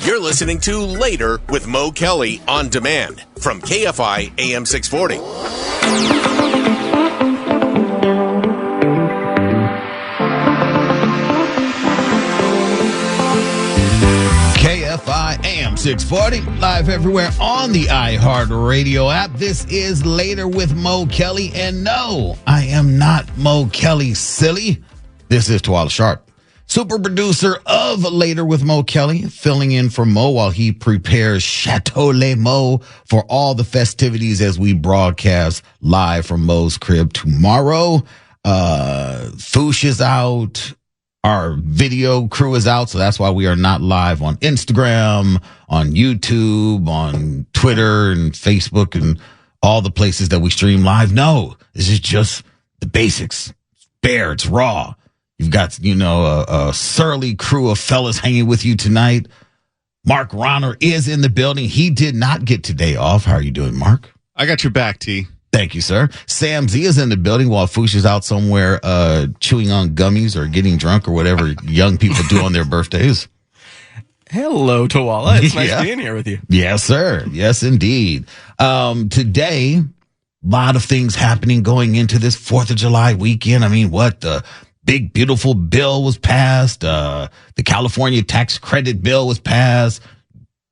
You're listening to Later with Mo Kelly on demand from KFI AM 640. KFI AM 640, live everywhere on the iHeartRadio app. This is Later with Mo Kelly, and no, I am not Mo Kelly, silly. This is Twala Sharp, super producer of Later with Mo Kelly, filling in for Mo while he prepares Chateau Le Mo for all the festivities as we broadcast live from Mo's crib tomorrow. Foosh is out. Our video crew is out, so that's why we are not live on Instagram, on YouTube, on Twitter and Facebook and all the places that we stream live. No, this is just the basics. It's bare, it's raw. You've got, a surly crew of fellas hanging with you tonight. Mark Ronner is in the building. He did not get today off. How are you doing, Mark? I got your back, T. Thank you, sir. Sam Z is in the building while Foosh is out somewhere chewing on gummies or getting drunk or whatever young people do on their birthdays. Hello, Twala. It's nice being here with you. Yes, sir. Yes, indeed. Today, a lot of things happening going into this 4th of July weekend. I mean, the big, beautiful bill was passed. The California tax credit bill was passed.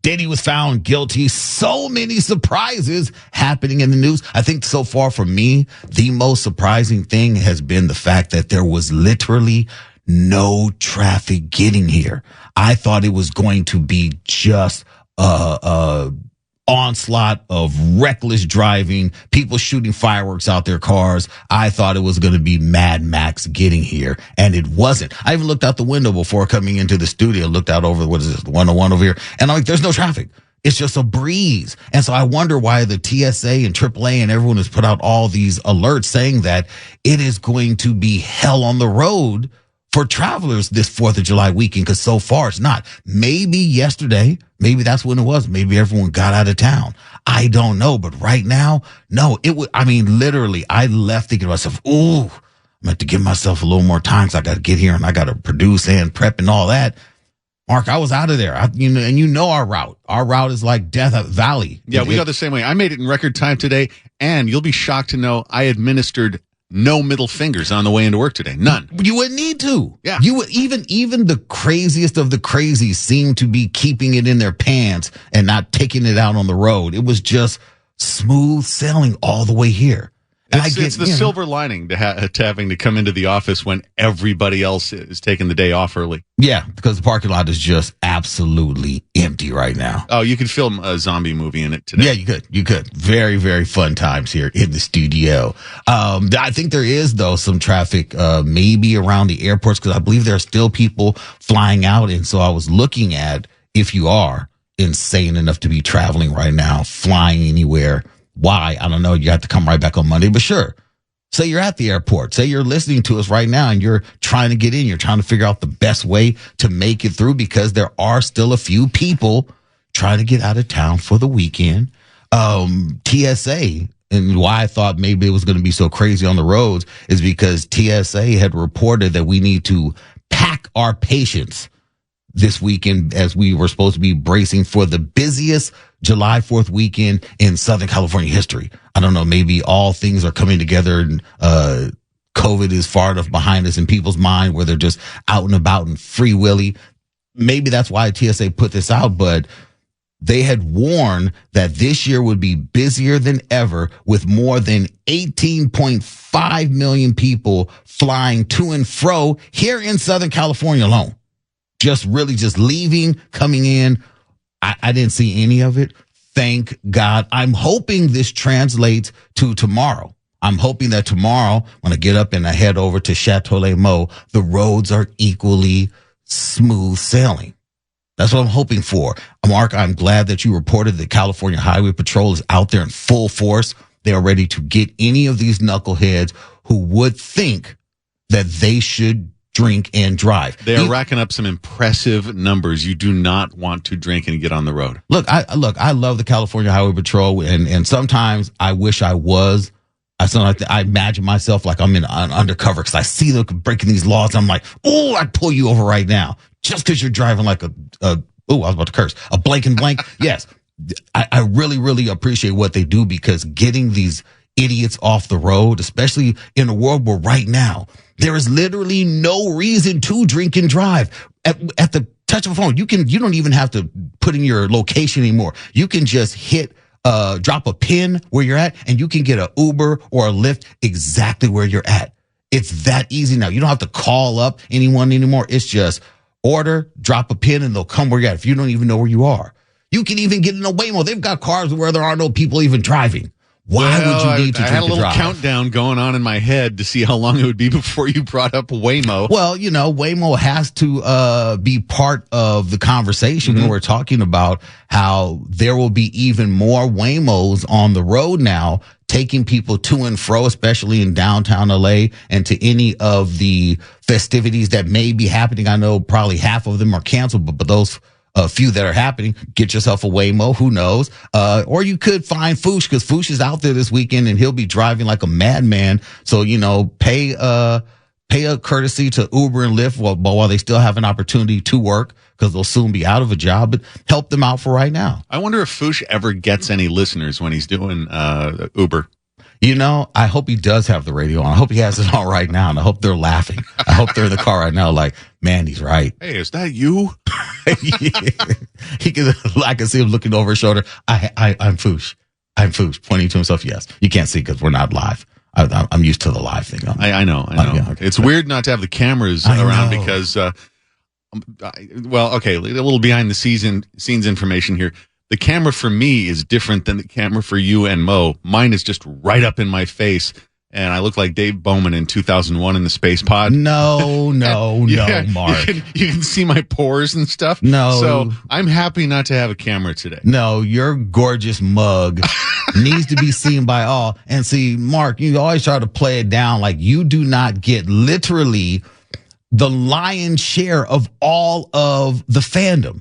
Diddy was found guilty. So many surprises happening in the news. I think so far for me, the most surprising thing has been the fact that there was literally no traffic getting here. I thought it was going to be just onslaught of reckless driving, people shooting fireworks out their cars. I thought it was going to be Mad Max getting here, and it wasn't. I even looked out the window before coming into the studio, looked out over, 101 over here, and I'm like, there's no traffic. It's just a breeze. And so I wonder why the TSA and AAA and everyone has put out all these alerts saying that it is going to be hell on the road for travelers this 4th of July weekend, because so far it's not. Maybe yesterday, maybe that's when it was. Maybe everyone got out of town. I don't know. But right now, no, literally, I left thinking to myself, ooh, I'm going to give myself a little more time because I got to get here and I got to produce and prep and all that. Mark, I was out of there. And our route. Our route is like Death Valley. Yeah, we go the same way. I made it in record time today, and you'll be shocked to know I administered no middle fingers on the way into work today. None. You wouldn't need to. Yeah. You would even the craziest of the crazies seem to be keeping it in their pants and not taking it out on the road. It was just smooth sailing all the way here. It's the silver lining to having to come into the office when everybody else is taking the day off early. Yeah, because the parking lot is just absolutely empty right now. Oh, you could film a zombie movie in it today. Yeah, you could. Very, very fun times here in the studio. I think there is, though, some traffic maybe around the airports because I believe there are still people flying out. And so I was looking at if you are insane enough to be traveling right now, flying anywhere. Why? I don't know. You have to come right back on Monday, but sure. Say you're at the airport. Say you're listening to us right now and you're trying to get in. You're trying to figure out the best way to make it through because there are still a few people trying to get out of town for the weekend. TSA, and why I thought maybe it was going to be so crazy on the roads is because TSA had reported that we need to pack our patience this weekend as we were supposed to be bracing for the busiest July 4th weekend in Southern California history. I don't know, maybe all things are coming together and COVID is far enough behind us in people's mind where they're just out and about and free willy. Maybe that's why TSA put this out, but they had warned that this year would be busier than ever with more than 18.5 million people flying to and fro here in Southern California alone. Just leaving, coming in. I didn't see any of it. Thank God. I'm hoping this translates to tomorrow. I'm hoping that tomorrow, when I get up and I head over to Chateau Le Mo, the roads are equally smooth sailing. That's what I'm hoping for. Mark, I'm glad that you reported that California Highway Patrol is out there in full force. They are ready to get any of these knuckleheads who would think that they should drink and drive. They are racking up some impressive numbers. You do not want to drink and get on the road. Look, I love the California Highway Patrol, and sometimes I wish I was. I imagine myself like I'm in undercover because I see them breaking these laws. I'm like, oh, I'd pull you over right now just because you're driving like a I was about to curse. A blank and blank. Yes. I really, really appreciate what they do, because getting these idiots off the road, especially in a world where right now there is literally no reason to drink and drive. At the touch of a phone, you don't even have to put in your location anymore. You can just drop a pin where you're at, and you can get an Uber or a Lyft exactly where you're at. It's that easy now. You don't have to call up anyone anymore. It's just order, drop a pin, and they'll come where you're at if you don't even know where you are. You can even get in a Waymo. They've got cars where there are no people even driving. Why would you need to drink and drive? I had a little countdown going on in my head to see how long it would be before you brought up Waymo. Well, Waymo has to be part of the conversation when we're talking about how there will be even more Waymos on the road now, taking people to and fro, especially in downtown LA, and to any of the festivities that may be happening. I know probably half of them are canceled, but those few that are happening, get yourself a Waymo, who knows? Or you could find Foosh, because Foosh is out there this weekend and he'll be driving like a madman. So, pay a courtesy to Uber and Lyft while they still have an opportunity to work, because they'll soon be out of a job, but help them out for right now. I wonder if Foosh ever gets any listeners when he's doing Uber. I hope he does have the radio on. I hope he has it on right now, and I hope they're laughing. I hope they're in the car right now like, man, he's right. Hey, is that you? I can see him looking over his shoulder. I'm Foosh. I'm Foosh, pointing to himself. Yes. You can't see because we're not live. I'm used to the live thing. I know. Yeah, okay. It's weird not to have the cameras around because, a little behind the scenes information here. The camera for me is different than the camera for you and Mo. Mine is just right up in my face, and I look like Dave Bowman in 2001 in the Space Pod. No, Mark. You can see my pores and stuff. No. So I'm happy not to have a camera today. No, your gorgeous mug needs to be seen by all. And see, Mark, you always try to play it down like you do not get literally the lion's share of all of the fandom.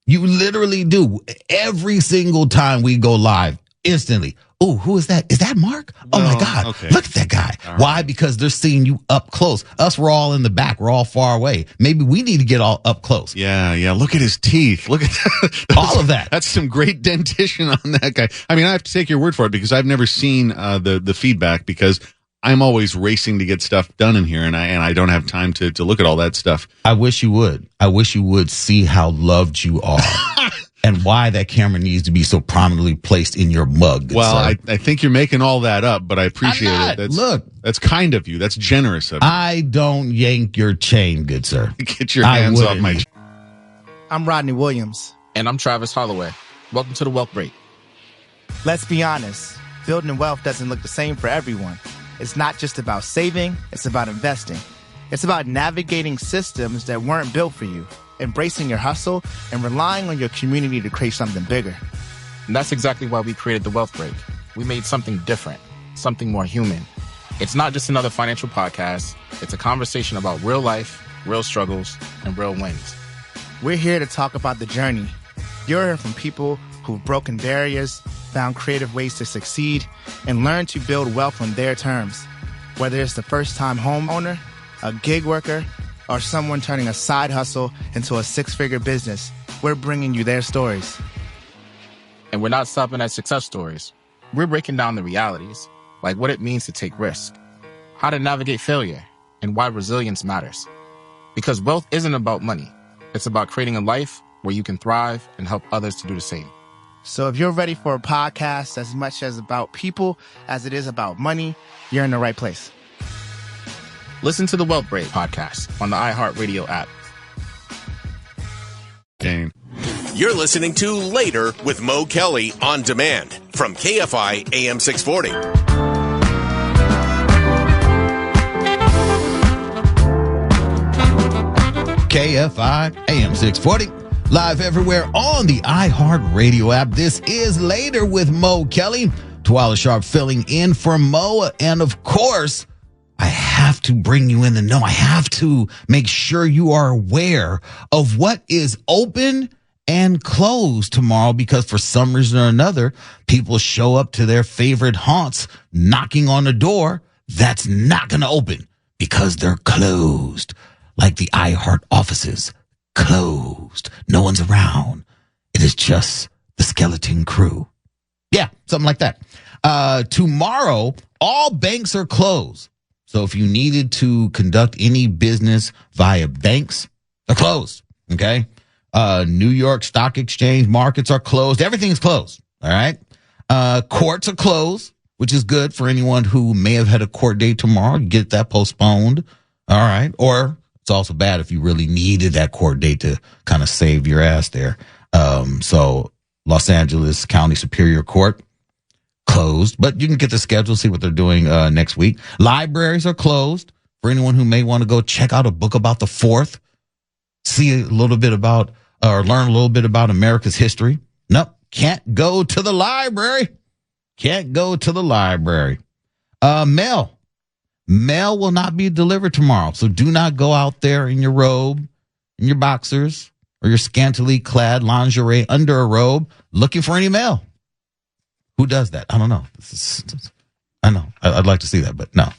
You literally do. Every single time we go live, instantly. Oh, who is that? Is that Mark? Oh, my God. Okay. Look at that guy. All Why? Right. Because they're seeing you up close. Us, we're all in the back. We're all far away. Maybe we need to get all up close. Yeah. Look at his teeth. Look at that. All of that. That's some great dentition on that guy. I mean, I have to take your word for it because I've never seen the feedback, because I'm always racing to get stuff done in here, and I don't have time to look at all that stuff. I wish you would. I wish you would see how loved you are and why that camera needs to be so prominently placed in your mug. Well, I think you're making all that up, but I appreciate it. That's kind of you. That's generous of you. I don't yank your chain, good sir. Get your hands off my chain. I'm Rodney Williams. And I'm Travis Holloway. Welcome to the Wealth Break. Let's be honest. Building wealth doesn't look the same for everyone. It's not just about saving, it's about investing. It's about navigating systems that weren't built for you, embracing your hustle, and relying on your community to create something bigger. And that's exactly why we created the Wealth Break. We made something different, something more human. It's not just another financial podcast. It's a conversation about real life, real struggles, and real wins. We're here to talk about the journey. You're hearing from people who've broken barriers, found creative ways to succeed, and learned to build wealth on their terms. Whether it's the first-time homeowner, a gig worker, or someone turning a side hustle into a six-figure business, we're bringing you their stories. And we're not stopping at success stories. We're breaking down the realities, like what it means to take risk, how to navigate failure, and why resilience matters. Because wealth isn't about money. It's about creating a life where you can thrive and help others to do the same. So if you're ready for a podcast as much as about people as it is about money, you're in the right place. Listen to the Wealth Break podcast on the iHeartRadio app. Dang. You're listening to Later with Mo Kelly on demand from KFI AM 640. KFI AM 640. Live everywhere on the iHeartRadio app. This is Later with Mo Kelly. Twyla Sharp filling in for Mo. And of course, I have to bring you in the know. I have to make sure you are aware of what is open and closed tomorrow, because for some reason or another, people show up to their favorite haunts knocking on the door that's not going to open because they're closed, like the iHeart offices closed. No one's around. It is just the skeleton crew. Yeah, something like that. Tomorrow, all banks are closed. So if you needed to conduct any business via banks, they're closed. Okay. New York Stock Exchange markets are closed. Everything's closed. All right. Courts are closed, which is good for anyone who may have had a court date tomorrow. You get that postponed. All right. Or it's also bad if you really needed that court date to kind of save your ass there. So Los Angeles County Superior Court closed, but you can get the schedule, see what they're doing next week. Libraries are closed for anyone who may want to go check out a book about the 4th, see a little bit about or learn a little bit about America's history. Nope, can't go to the library. Can't go to the library. Mail will not be delivered tomorrow, so do not go out there in your robe, in your boxers, or your scantily clad lingerie under a robe looking for any mail. Who does that? I don't know. I know. I'd like to see that, but no.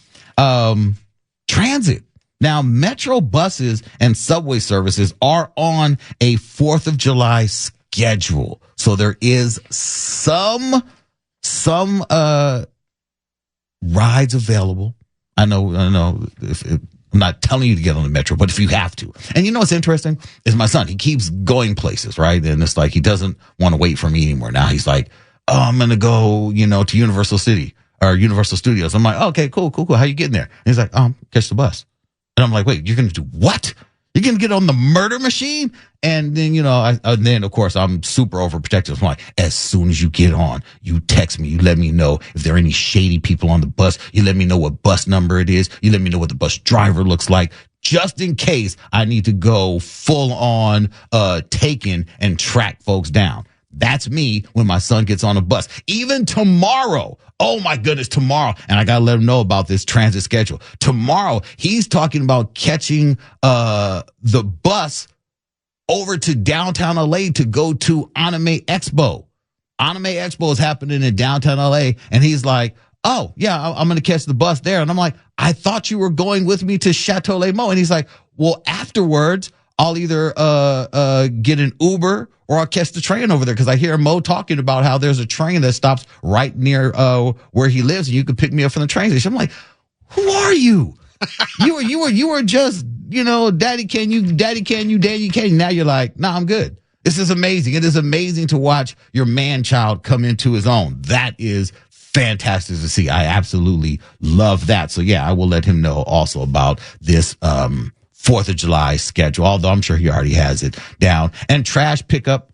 Transit. Now, metro buses and subway services are on a 4th of July schedule. So there is some rides available. I know. I'm not telling you to get on the metro, but if you have to. And you know what's interesting is my son, he keeps going places, right? And it's like he doesn't want to wait for me anymore. Now he's like, oh, I'm going to go, to Universal City or Universal Studios. I'm like, oh, okay, cool. How you getting there? And he's like, catch the bus. And I'm like, wait, you're going to do what? You're going to get on the murder machine? And then, then of course I'm super overprotective. I'm like, as soon as you get on, you text me, you let me know if there are any shady people on the bus. You let me know what bus number it is. You let me know what the bus driver looks like, just in case I need to go full on, taken and track folks down. That's me when my son gets on a bus. Even tomorrow. Oh my goodness, tomorrow. And I got to let him know about this transit schedule. Tomorrow, he's talking about catching the bus over to downtown LA to go to Anime Expo. Anime Expo is happening in downtown LA. And he's like, oh, yeah, I'm going to catch the bus there. And I'm like, I thought you were going with me to Chateau Le Mans. And he's like, well, afterwards, I'll either get an Uber or I'll catch the train over there, because I hear Mo talking about how there's a train that stops right near where he lives, and you can pick me up from the train station. I'm like, who are you? You were just, daddy can you. Now you're like, nah, I'm good. This is amazing. It is amazing to watch your man child come into his own. That is fantastic to see. I absolutely love that. So yeah, I will let him know also about this 4th of July schedule, although I'm sure he already has it down. And trash pickup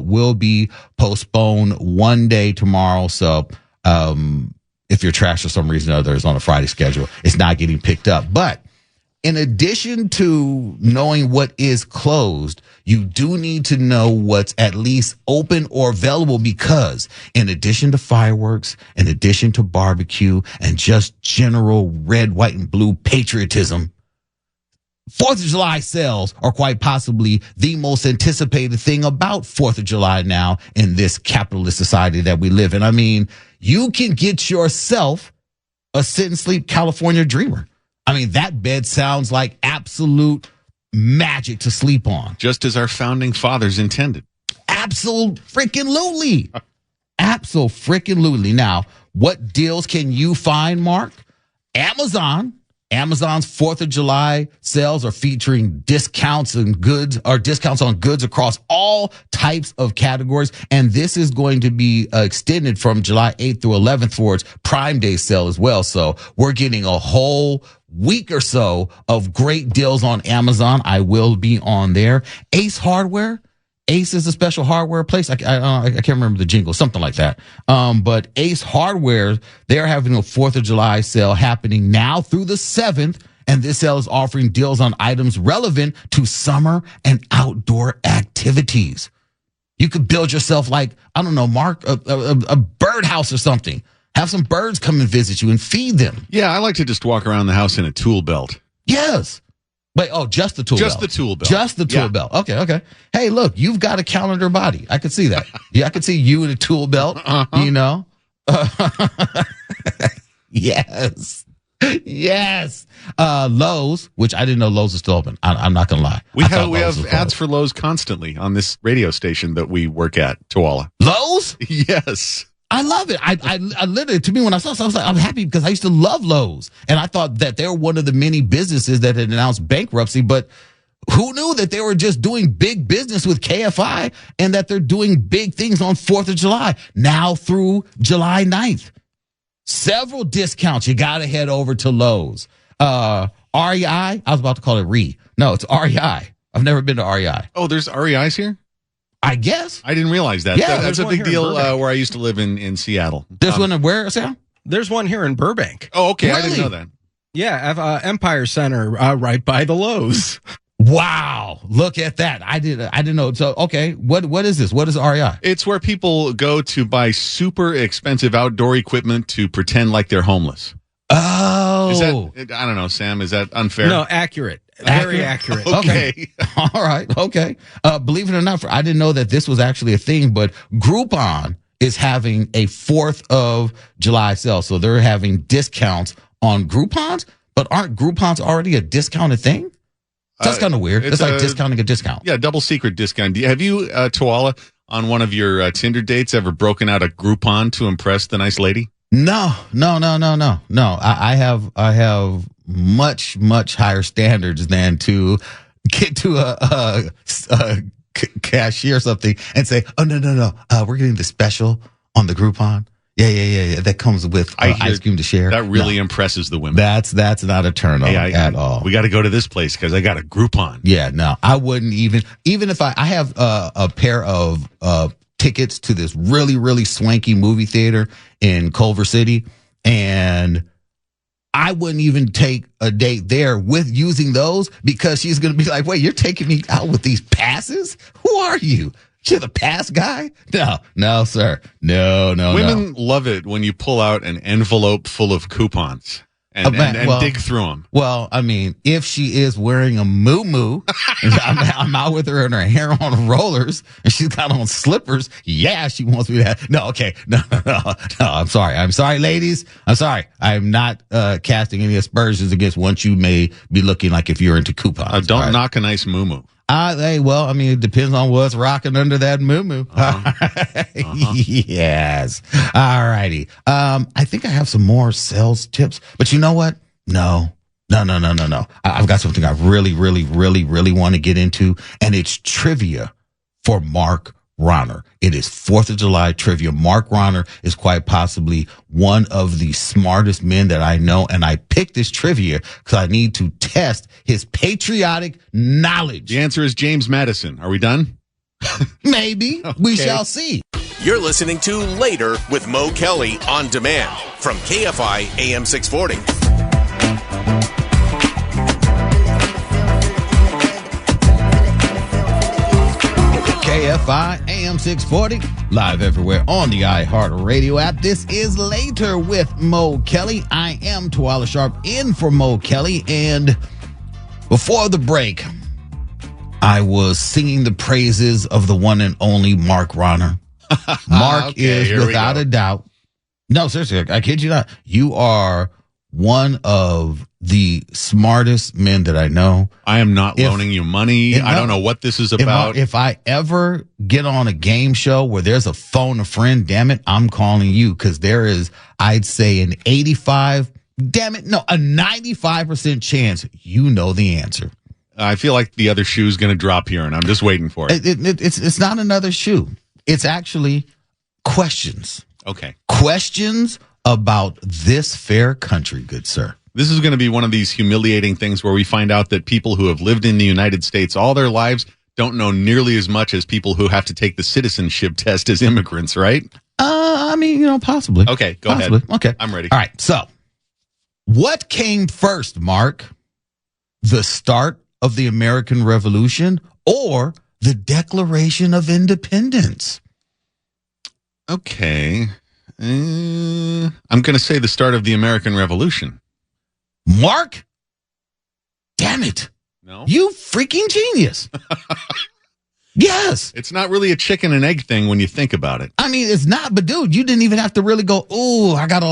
will be postponed one day tomorrow. So, if your trash for some reason or other is on a Friday schedule, it's not getting picked up. But in addition to knowing what is closed, you do need to know what's at least open or available, because in addition to fireworks, in addition to barbecue and just general red, white, and blue patriotism, 4th of July sales are quite possibly the most anticipated thing about 4th of July now in this capitalist society that we live in. I mean, you can get yourself a sit and sleep California Dreamer. I mean, that bed sounds like absolute magic to sleep on. Just as our founding fathers intended. Absolutely. Absolutely. Now, what deals can you find, Mark? Amazon's 4th of July sales are featuring discounts on goods across all types of categories. And this is going to be extended from July 8th through 11th for its Prime Day sale as well. So we're getting a whole week or so of great deals on Amazon. I will be on there. Ace Hardware. Ace is a special hardware place. I can't remember the jingle, something like that. But Ace Hardware, they're having a 4th of July sale happening now through the 7th. And this sale is offering deals on items relevant to summer and outdoor activities. You could build yourself, like, I don't know, Mark, a birdhouse or something. Have some birds come and visit you and feed them. Yeah, I like to just walk around the house in a tool belt. Yes. Wait, just the tool belt. Just the tool belt. Just the tool belt. Okay. Hey, look, you've got a calendar body. I could see that. Yeah, I could see you in a tool belt, Yes. Yes. Lowe's, which I didn't know Lowe's is still open. I'm not going to lie. We I thought have Lowe's was ads closed. for Lowe's constantly on this radio station that we work at, Tuala. Lowe's? Yes. I love it. I literally, to me, when I saw this, I was like, I'm happy because I used to love Lowe's. And I thought that they were one of the many businesses that had announced bankruptcy, but who knew that they were just doing big business with KFI and that they're doing big things on 4th of July now through July 9th? Several discounts. You got to head over to Lowe's. REI, I was about to call it RE. No, it's REI. I've never been to REI. Oh, there's REIs here? I guess. I didn't realize that. Yeah, That's there's a one big here in deal Burbank. where I used to live in Seattle. There's one in where, Sam? There's one here in Burbank. Oh, okay. I Really? didn't know that. Yeah, Empire Center, right by the Lowe's. Wow. Look at that. I didn't know. So, okay. What is this? What is REI? It's where people go to buy super expensive outdoor equipment to pretend like they're homeless. Oh. Is that, I don't know, Sam, is that unfair? No, accurate. Very accurate. Okay. All right. Okay. Believe it or not, I didn't know that this was actually a thing, but Groupon is having a 4th of July sale. So they're having discounts on Groupons, but aren't Groupons already a discounted thing? That's kind of weird. It's like discounting a discount. Yeah, double secret discount. Have you, Tuala, on one of your Tinder dates ever broken out a Groupon to impress the nice lady? No. I have much higher standards than to get to a cashier or something and say, oh no, we're getting the special on the Groupon. Yeah. That comes with ice cream to share. That really No, impresses the women. that's not a turn on at all. We got to go to this place because I got a Groupon. Yeah, no, I wouldn't even if I have a pair of tickets to this really swanky movie theater in Culver City, and I wouldn't even take a date there with using those because she's going to be like, wait, you're taking me out with these passes? Who are you? You're the pass guy? No, sir. No. Women love it when you pull out an envelope full of coupons and dig through them. Well, I mean, if she is wearing a muumuu, I'm out with her and her hair on rollers, and she's got on slippers. Yeah, she wants me to. No, okay, no. I'm sorry, ladies. I'm sorry. I'm not casting any aspersions against what you may be looking like if you're into coupons. Don't all right? knock a nice muumuu. Well, I mean, it depends on what's rocking under that muumuu. Yes. All righty. I think I have some more sales tips, but you know what? No. I've got something I really want to get into, and it's trivia for Mark Ronner. It is 4th of July trivia. Mark Ronner is quite possibly one of the smartest men that I know, and I picked this trivia because I need to test his patriotic knowledge. The answer is James Madison. Are we done? Maybe. We shall see. You're listening to Later with Mo Kelly on demand from KFI AM 640. KFI AM 640, live everywhere on the iHeartRadio app. This is Later with Mo Kelly. I am Tuala Sharp in for Mo Kelly. And before the break, I was singing the praises of the one and only Mark Ronner. Mark Okay, here is we without go. a doubt. No, seriously, I kid you not. You are one of the smartest men that I know. I am not loaning you money. I don't know what this is about. If I ever get on a game show where there's a phone a friend, damn it, I'm calling you, because there is, I'd say, a 95% chance you know the answer. I feel like the other shoe's going to drop here, and I'm just waiting for it. It's not another shoe. It's actually questions. Okay. Questions about this fair country, good sir. This is going to be one of these humiliating things where we find out that people who have lived in the United States all their lives don't know nearly as much as people who have to take the citizenship test as immigrants, right? I mean, possibly. Okay, go ahead. Okay. I'm ready. All right. So, what came first, Mark? The start of the American Revolution or the Declaration of Independence? Okay. I'm going to say the start of the American Revolution. Mark? Damn it. No? You freaking genius. Yes. It's not really a chicken and egg thing when you think about it. I mean, it's not, but dude, you didn't even have to really go, ooh, I got to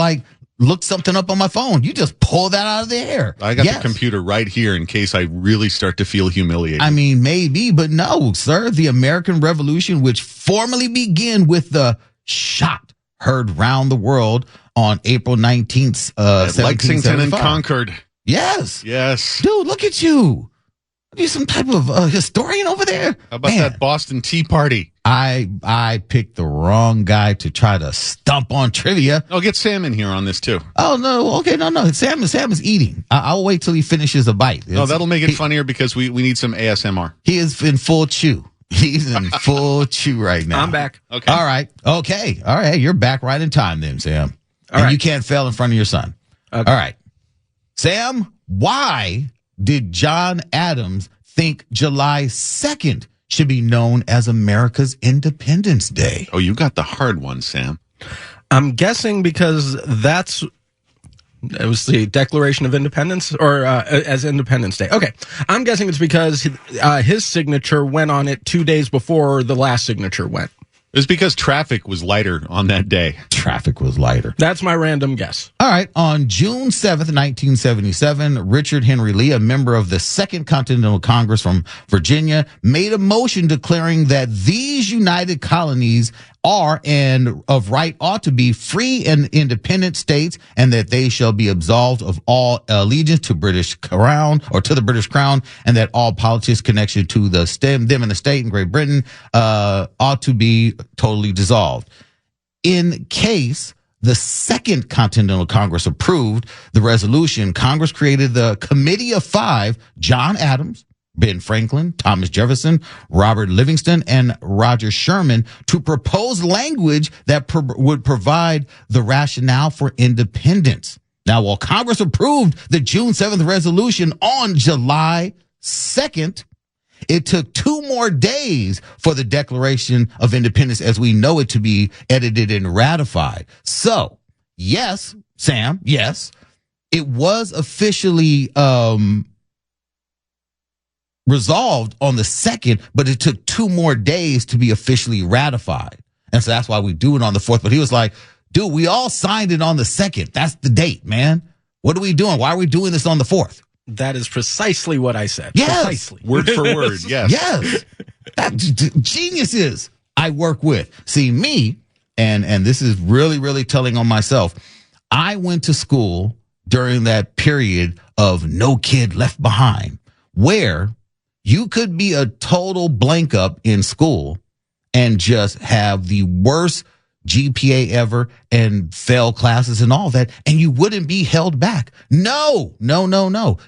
look something up on my phone. You just pull that out of the air. I got the computer right here in case I really start to feel humiliated. I mean, maybe, but no, sir. The American Revolution, which formally began with the shot heard round the world on April 19th, At Lexington and 1775. Concord. Yes. Yes. Dude, look at you. Are you some type of historian over there? How about that Boston Tea Party? I picked the wrong guy to try to stump on trivia. I'll get Sam in here on this too. Oh, no. Okay, no. Sam is eating. I'll wait till he finishes a bite. No, that'll make it funnier because we need some ASMR. He is in full chew. He's in full chew right now. I'm back. Okay. All right. Okay. All right. You're back right in time then, Sam. And right. you can't fail in front of your son. Okay. All right. Sam, why did John Adams think July 2nd should be known as America's Independence Day? Oh, you got the hard one, Sam. I'm guessing because it was the Declaration of Independence, or as Independence Day. Okay, I'm guessing it's because his signature went on it 2 days before the last signature went. It was because traffic was lighter on that day. Traffic was lighter. That's my random guess. All right. On June 7th, 1977, Richard Henry Lee, a member of the Second Continental Congress from Virginia, made a motion declaring that these united colonies are and of right ought to be free and independent states, and that they shall be absolved of all allegiance to British crown or to the British crown, and that all politics connection to the them and the state in Great Britain ought to be totally dissolved. In case the Second Continental Congress approved the resolution, Congress created the Committee of Five: John Adams, Ben Franklin, Thomas Jefferson, Robert Livingston, and Roger Sherman, to propose language that would provide the rationale for independence. Now, while Congress approved the June 7th resolution on July 2nd, it took 2 more days for the Declaration of Independence as we know it to be edited and ratified. So, yes, Sam, yes, it was officially resolved on the 2nd, but it took 2 more days to be officially ratified. And so that's why we do it on the 4th. But he was like, dude, we all signed it on the 2nd. That's the date, man. What are we doing? Why are we doing this on the 4th? That is precisely what I said. Yes. Precisely. Word for word, yes. Yes. Geniuses I work with. See, me, and this is really, really telling on myself, I went to school during that period of No Kid Left Behind, where you could be a total blank up in school and just have the worst GPA ever and fail classes and all that, and you wouldn't be held back. No.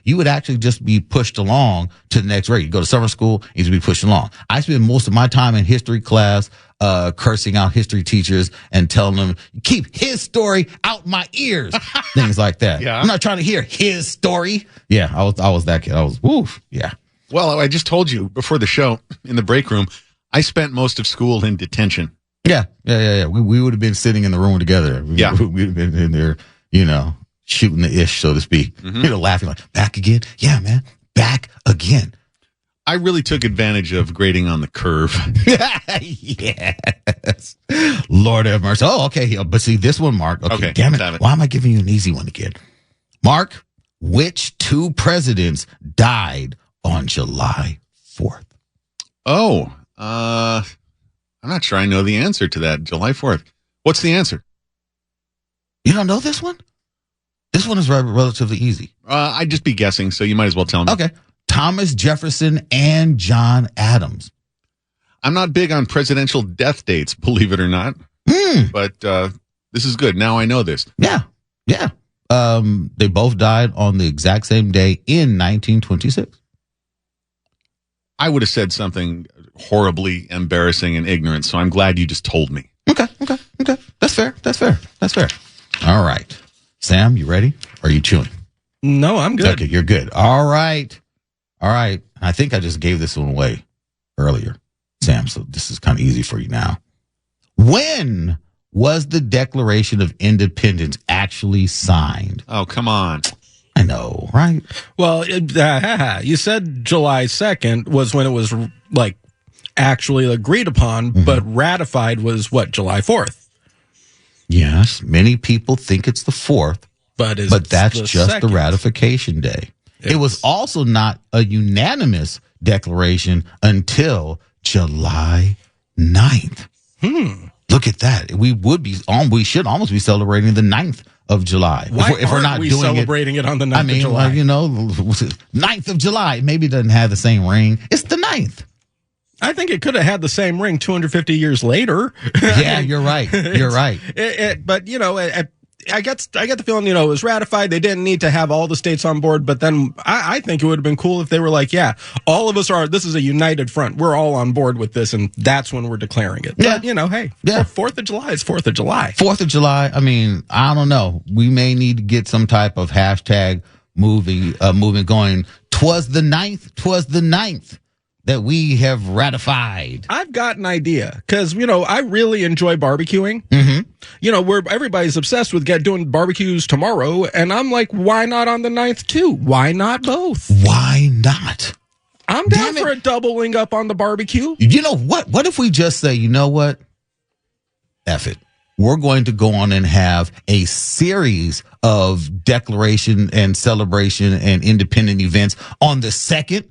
You would actually just be pushed along to the next grade. You go to summer school, you'd be pushed along. I spent most of my time in history class, cursing out history teachers and telling them, keep his story out my ears. Things like that. Yeah. I'm not trying to hear his story. Yeah, I was that kid. I was, woof. Yeah. Well, I just told you before the show in the break room, I spent most of school in detention. Yeah. We would have been sitting in the room together. Yeah. We'd have been in there, shooting the ish, so to speak. Laughing like, back again? Yeah, man. Back again. I really took advantage of grading on the curve. Yes. Lord have mercy. Oh, okay. But see, this one, Mark. Okay, damn it. Why am I giving you an easy one again? Mark, which 2 presidents died on July 4th? Oh, I'm not sure I know the answer to that. July 4th. What's the answer? You don't know this one? This one is relatively easy. I'd just be guessing, so you might as well tell me. Okay. Thomas Jefferson and John Adams. I'm not big on presidential death dates, believe it or not. But this is good. Now I know this. Yeah. They both died on the exact same day in 1926. I would have said something horribly embarrassing and ignorant, so I'm glad you just told me. Okay. That's fair. All right. Sam, you ready? Or are you chewing? No, I'm good. Okay, you're good. All right. I think I just gave this one away earlier, Sam, so this is kind of easy for you now. When was the Declaration of Independence actually signed? Oh, come on. I know, right? Well, you said July 2nd was when it was actually agreed upon, but ratified was what, July 4th? Yes, many people think it's the 4th, but that's the just second? the ratification day. It was also not a unanimous declaration until July 9th. Look at that. We should almost be celebrating the 9th of July. Why if we're aren't not we doing celebrating it on the 9th I mean, of July? well, 9th of July. Maybe it doesn't have the same ring. It's the 9th. I think it could have had the same ring 250 years later. Yeah, you're right. You're right. But I get the feeling, it was ratified. They didn't need to have all the states on board, but then I think it would have been cool if they were like, yeah, all of us this is a united front. We're all on board with this, and that's when we're declaring it. Yeah. But, hey, Yeah. 4th of July is 4th of July. 4th of July. I mean, I don't know. We may need to get some type of hashtag movement going. 'Twas the 9th that we have ratified. I've got an idea because, I really enjoy barbecuing. Where everybody's obsessed with doing barbecues tomorrow. And I'm like, why not on the 9th too? Why not both? Why not? I'm down Damn it. for a doubling up on the barbecue. You know what? What if we just say, you know what? F it. We're going to go on and have a series of declaration and celebration and independent events on the 2nd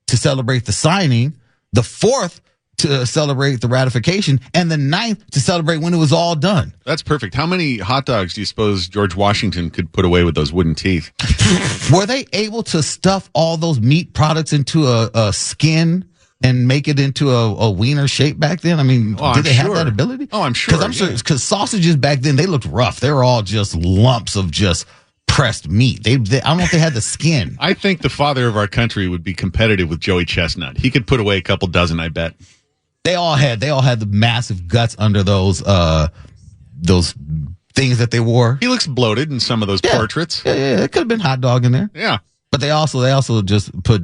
to celebrate the signing, the 4th to celebrate the ratification, and the 9th to celebrate when it was all done. That's perfect. How many hot dogs do you suppose George Washington could put away with those wooden teeth? Were they able to stuff all those meat products into a skin and make it into a wiener shape back then? I mean, Oh, did I'm they have sure. that ability? Oh, I'm sure, Because sausages back then, they looked rough. They were all just lumps of just pressed meat. They I don't know if they had the skin. I think the father of our country would be competitive with Joey Chestnut. He could put away a couple dozen, I bet. They all had the massive guts under those things that they wore. He looks bloated in some of those portraits. Yeah, it could have been hot dog in there. Yeah. But they also just put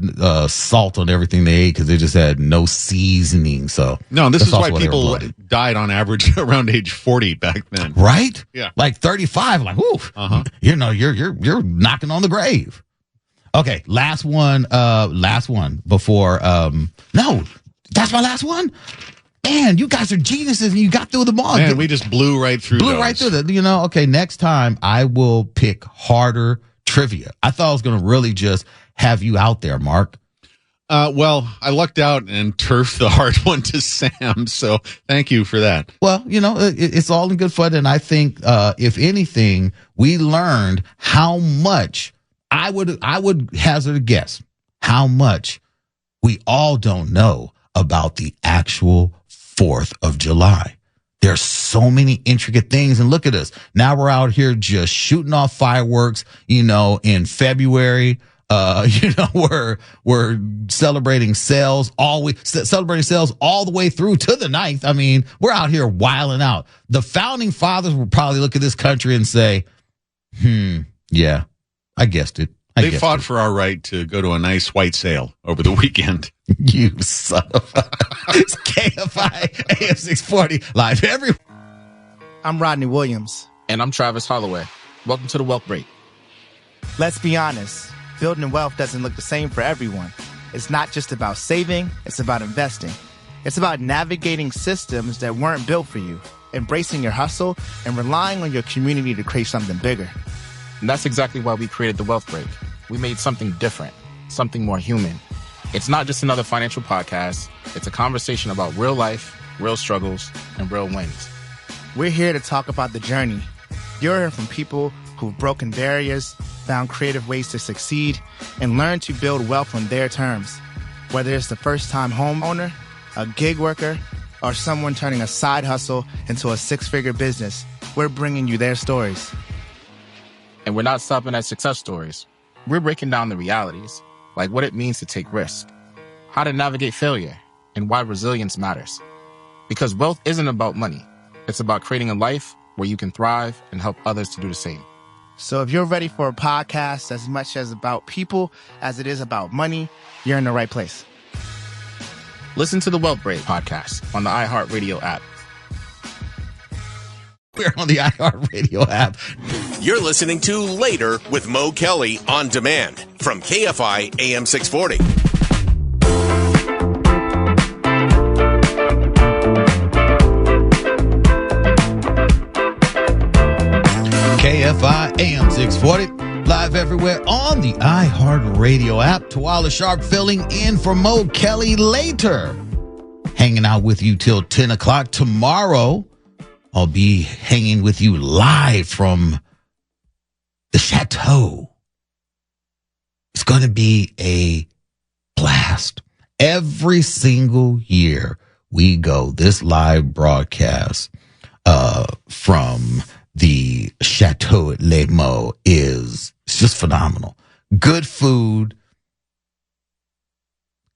salt on everything they ate because they just had no seasoning. So No, this that's is why also why they were people bloated. died on average around age 40 back then. Right? Yeah. Like 35. Like, whoo. Uh-huh. You're knocking on the grave. Okay, last one before no, that's my last one. Man, you guys are geniuses and you got through them all. Man, we just blew right through those. right through that. Okay, next time I will pick harder trivia. I thought I was going to really just have you out there, Mark. Well, I lucked out and turfed the hard one to Sam, so thank you for that. Well, it's all in good fun. And I think, if anything, we learned how much I would hazard a guess how much we all don't know about the actual 4th of July. There's so many intricate things. And look at us. Now we're out here just shooting off fireworks, in February. We're celebrating sales all the way through to the 9th. I mean, we're out here wilding out. The founding fathers will probably look at this country and say, yeah, I guessed it. They fought for our right to go to a nice white sale over the weekend. You son of a... It's KFI AM 640 live every... I'm Rodney Williams. And I'm Travis Holloway. Welcome to the Wealth Break. Let's be honest, building wealth doesn't look the same for everyone. It's not just about saving, it's about investing. It's about navigating systems that weren't built for you, embracing your hustle, and relying on your community to create something bigger. And that's exactly why we created the Wealth Break. We made something different, something more human. It's not just another financial podcast. It's a conversation about real life, real struggles, and real wins. We're here to talk about the journey. You'll hear from people who've broken barriers, found creative ways to succeed, and learned to build wealth on their terms. Whether it's the first-time homeowner, a gig worker, or someone turning a side hustle into a six-figure business, we're bringing you their stories. And we're not stopping at success stories. We're breaking down the realities, like what it means to take risk, how to navigate failure, and why resilience matters. Because wealth isn't about money. It's about creating a life where you can thrive and help others to do the same. So if you're ready for a podcast as much as about people as it is about money, you're in the right place. Listen to the Wealth Break podcast on the iHeartRadio app. We're on the iHeartRadio app. You're listening to Later with Mo Kelly on demand from KFI AM 640. AM640, live everywhere on the iHeartRadio app. Tawala Sharp filling in for Mo Kelly later. Hanging out with you till 10 o'clock. Tomorrow, I'll be hanging with you live from the Chateau. It's going to be a blast. Every single year we go this live broadcast from the Chateau at Les Mots it's just phenomenal. Good food,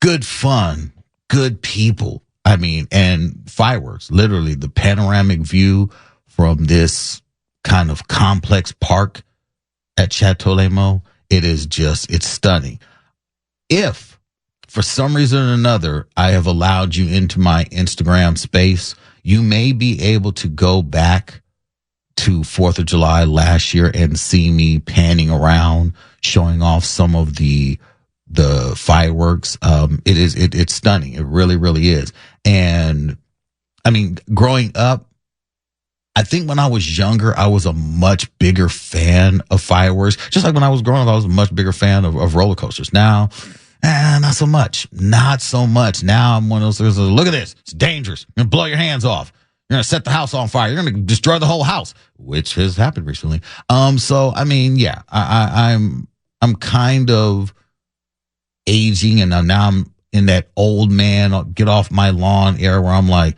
good fun, good people. I mean, and fireworks, literally the panoramic view from this kind of complex park at Chateau Les Mots. It's stunning. If for some reason or another, I have allowed you into my Instagram space, you may be able to go back to 4th of July last year and see me panning around, showing off some of the fireworks. It's stunning. It really, really is. And I mean, growing up, I think when I was younger, I was a much bigger fan of fireworks. Just like when I was growing up, I was a much bigger fan of roller coasters. Now, not so much. Not so much. Now I'm one of those, look at this. It's dangerous. You're going to blow your hands off. You're going to set the house on fire. You're going to destroy the whole house, which has happened recently. So, I mean, yeah, I'm kind of aging, and now I'm in that old man, get off my lawn era where I'm like,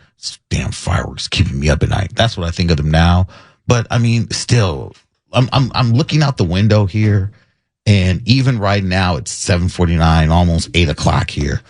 damn fireworks keeping me up at night. That's what I think of them now. But I mean, still, I'm looking out the window here, and even right now it's 7:49, almost 8 o'clock here.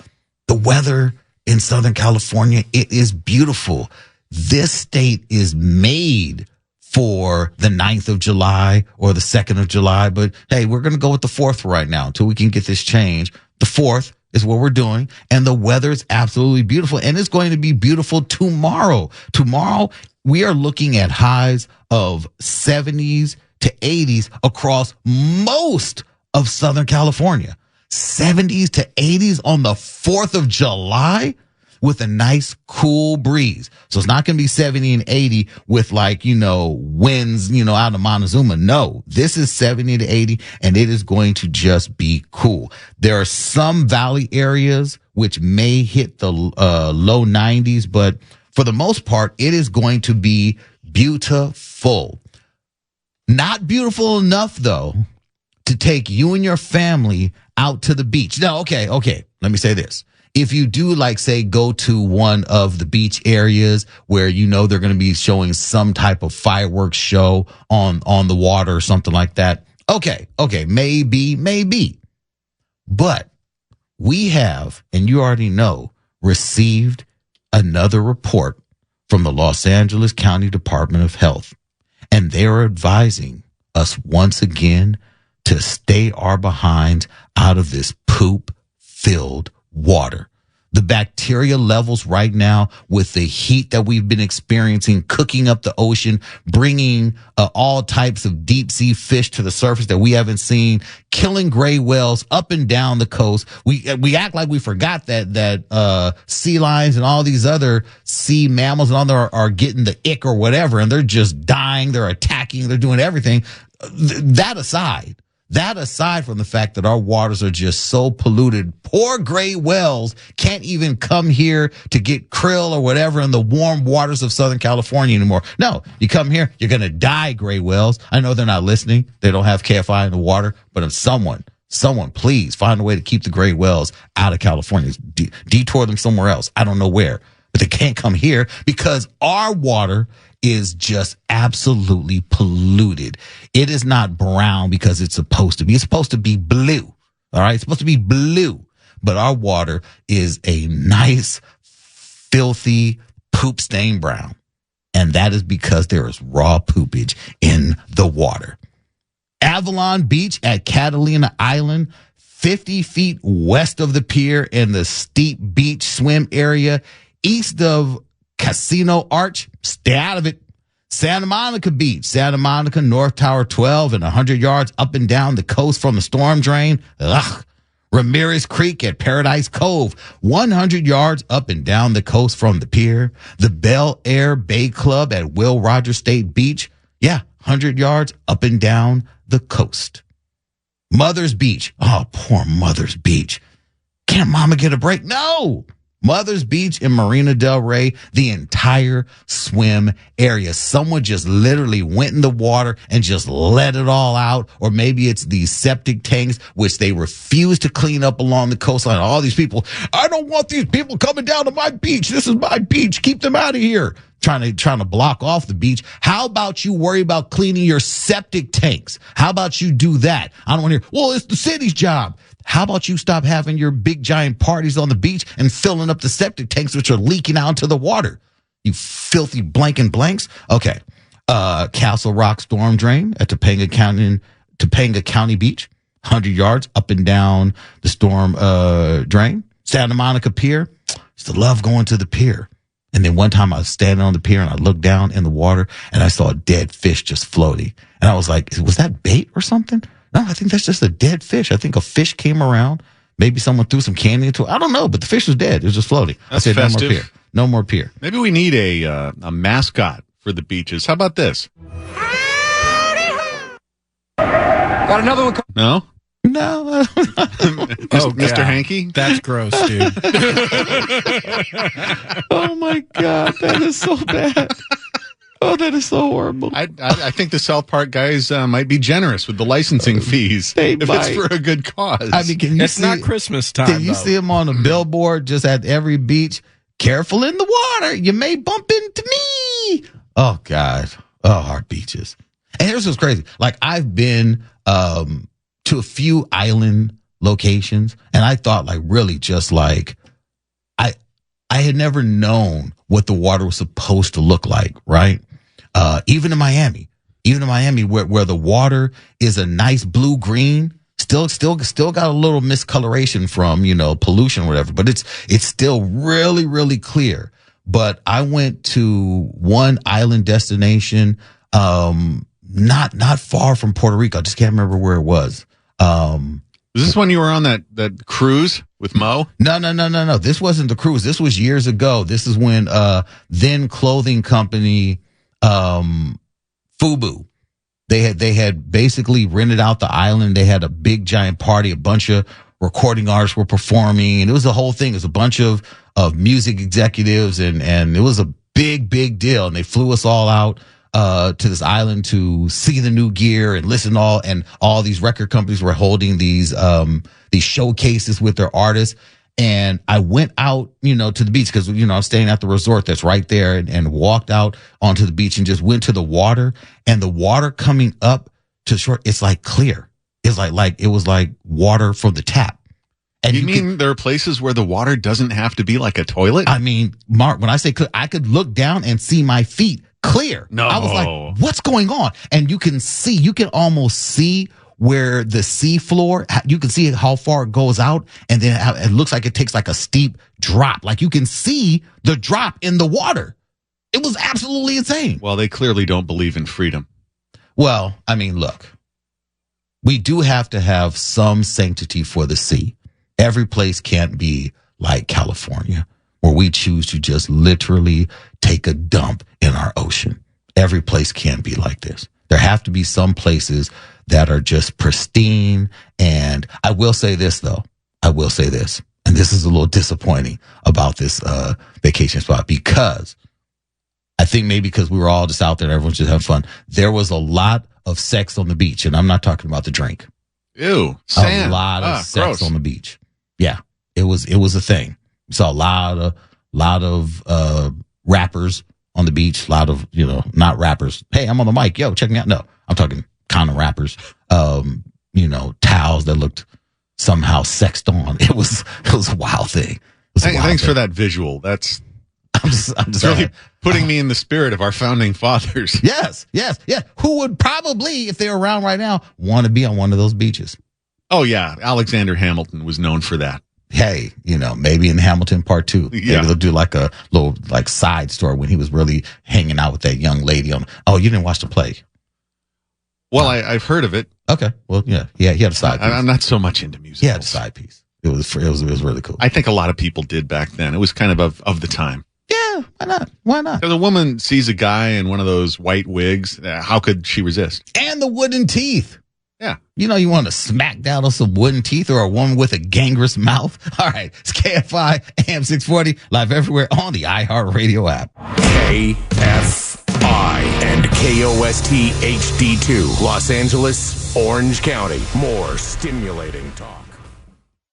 The weather in Southern California, it is beautiful. This state is made for the 9th of July or the 2nd of July. But hey, we're going to go with the 4th right now until we can get this changed. The 4th is what we're doing. And the weather is absolutely beautiful. And it's going to be beautiful tomorrow. Tomorrow, we are looking at highs of 70s to 80s across most of Southern California. 70s to 80s on the 4th of July with a nice cool breeze. So it's not going to be 70 and 80 with winds, out of Montezuma. No, this is 70 to 80 and it is going to just be cool. There are some valley areas which may hit the low 90s, but for the most part, it is going to be beautiful. Not beautiful enough though to take you and your family out to the beach. Now, okay. Let me say this. If you do go to one of the beach areas where they're going to be showing some type of fireworks show on the water or something like that. Okay, maybe. But we have, and you already know, received another report from the Los Angeles County Department of Health. And they are advising us once again to stay our behinds out of this poop-filled water. The bacteria levels right now with the heat that we've been experiencing, cooking up the ocean, bringing all types of deep sea fish to the surface that we haven't seen, killing gray whales up and down the coast. We act like we forgot that sea lions and all these other sea mammals and all that are getting the ick or whatever, and they're just dying, they're attacking, they're doing everything. That aside from the fact that our waters are just so polluted, poor gray whales can't even come here to get krill or whatever in the warm waters of Southern California anymore. No, you come here, you're going to die, gray whales. I know they're not listening. They don't have KFI in the water, but if someone, please find a way to keep the gray whales out of California. Detour them somewhere else. I don't know where, but they can't come here because our water is just absolutely polluted. It is not brown because it's supposed to be. It's supposed to be blue. All right. It's supposed to be blue, but our water is a nice, filthy poop stained brown. And that is because there is raw poopage in the water. Avalon Beach at Catalina Island, 50 feet west of the pier in the steep beach swim area, east of Casino Arch, stay out of it. Santa Monica Beach, Santa Monica, North Tower 12 and 100 yards up and down the coast from the storm drain. Ramirez Creek at Paradise Cove, 100 yards up and down the coast from the pier. The Bel Air Bay Club at Will Rogers State Beach. Yeah, 100 yards up and down the coast. Mother's Beach. Oh, poor Mother's Beach. Can't mama get a break? No. Mother's Beach and Marina Del Rey, the entire swim area. Someone just literally went in the water and just let it all out. Or maybe it's these septic tanks, which they refuse to clean up along the coastline. All these people, I don't want these people coming down to my beach. This is my beach. Keep them out of here. Trying to block off the beach. How about you worry about cleaning your septic tanks? How about you do that? I don't want to hear, well, it's the city's job. How about you stop having your big giant parties on the beach and filling up the septic tanks, which are leaking out into the water? You filthy blanks. Okay. Castle Rock storm drain at Topanga County Beach, 100 yards up and down the storm drain. Santa Monica Pier. Used to love going to the pier. And then one time I was standing on the pier and I looked down in the water and I saw a dead fish just floating. And I was like, was that bait or something? No, I think that's just a dead fish. I think a fish came around. Maybe someone threw some candy into it. I don't know, but the fish was dead. It was just floating. That's I said, festive. no more pier. No more pier. Maybe we need a mascot for the beaches. How about this? Got another one. No? No. Mr. Hanky? That's gross, dude. Oh my God. That is so bad. Oh, that is so horrible. I think the South Park guys might be generous with the licensing fees They if might. it's for a good cause. I mean, can you It's see, not Christmas time. Can you though. see him on a billboard just at every beach? Careful in the water. You may bump into me. Oh God. Oh, our beaches. And here's what's crazy. Like I've been to a few island locations and I thought like really just like I had never known what the water was supposed to look like, right? Even in Miami where the water is a nice blue green, still got a little miscoloration from, pollution or whatever, but it's still really, really clear. But I went to one island destination, not far from Puerto Rico. I just can't remember where it was. Is this when you were on that cruise with Mo? No. This wasn't the cruise. This was years ago. This is when, then clothing company, FUBU, they had basically rented out the island. They had a big giant party. A bunch of recording artists were performing and it was a whole thing. It was a bunch of music executives and it was a big deal. And they flew us all out to this island to see the new gear and listen and all these record companies were holding these showcases with their artists. And I went out, to the beach because, I was staying at the resort that's right there and walked out onto the beach and just went to the water, and the water coming up to shore, it's like clear. It's like it was like water from the tap. And you mean there are places where the water doesn't have to be like a toilet? I mean, Mark, when I say clear, I could look down and see my feet clear. No. I was like, what's going on? And you can almost see where the sea floor, you can see how far it goes out. And then it looks like it takes like a steep drop. Like you can see the drop in the water. It was absolutely insane. Well, they clearly don't believe in freedom. Well, I mean, look, we do have to have some sanctity for the sea. Every place can't be like California, where we choose to just literally take a dump in our ocean. Every place can't be like this. There have to be some places that are just pristine. And I will say this, though. And this is a little disappointing about this vacation spot, because I think maybe because we were all just out there and everyone's just having fun. There was a lot of sex on the beach, and I'm not talking about the drink. Ew, A sand. lot of sex gross. on the beach. Yeah, it was a thing. We saw a lot of rappers on the beach. A lot of not rappers. Hey, I'm on the mic. Yo, check me out. No, I'm talking kind of rappers. Towels that looked somehow sexed on. It was a wild thing. Thanks for that visual. That's I'm just really saying. putting me in the spirit of our founding fathers. Yes. Who would probably, if they're around right now, want to be on one of those beaches? Oh yeah, Alexander Hamilton was known for that. Hey, maybe in Hamilton Part 2, maybe Yeah. they'll do like a little side story when he was really hanging out with that young lady on. Oh, you didn't watch the play? Well, I've heard of it. Okay, well, yeah, he had a side piece. I'm not so much into musicals. He had a side piece. It was really cool. I think a lot of people did back then. It was kind of the time. Yeah, Yeah, why not? Why not? Because a woman sees a guy in one of those white wigs, how could she resist? And the wooden teeth. Yeah. You know, you want to smack down on some wooden teeth or a woman with a gangrenous mouth? All right. It's KFI AM 640, live everywhere on the iHeartRadio app. KFI and KOST HD2, Los Angeles, Orange County. More stimulating talk.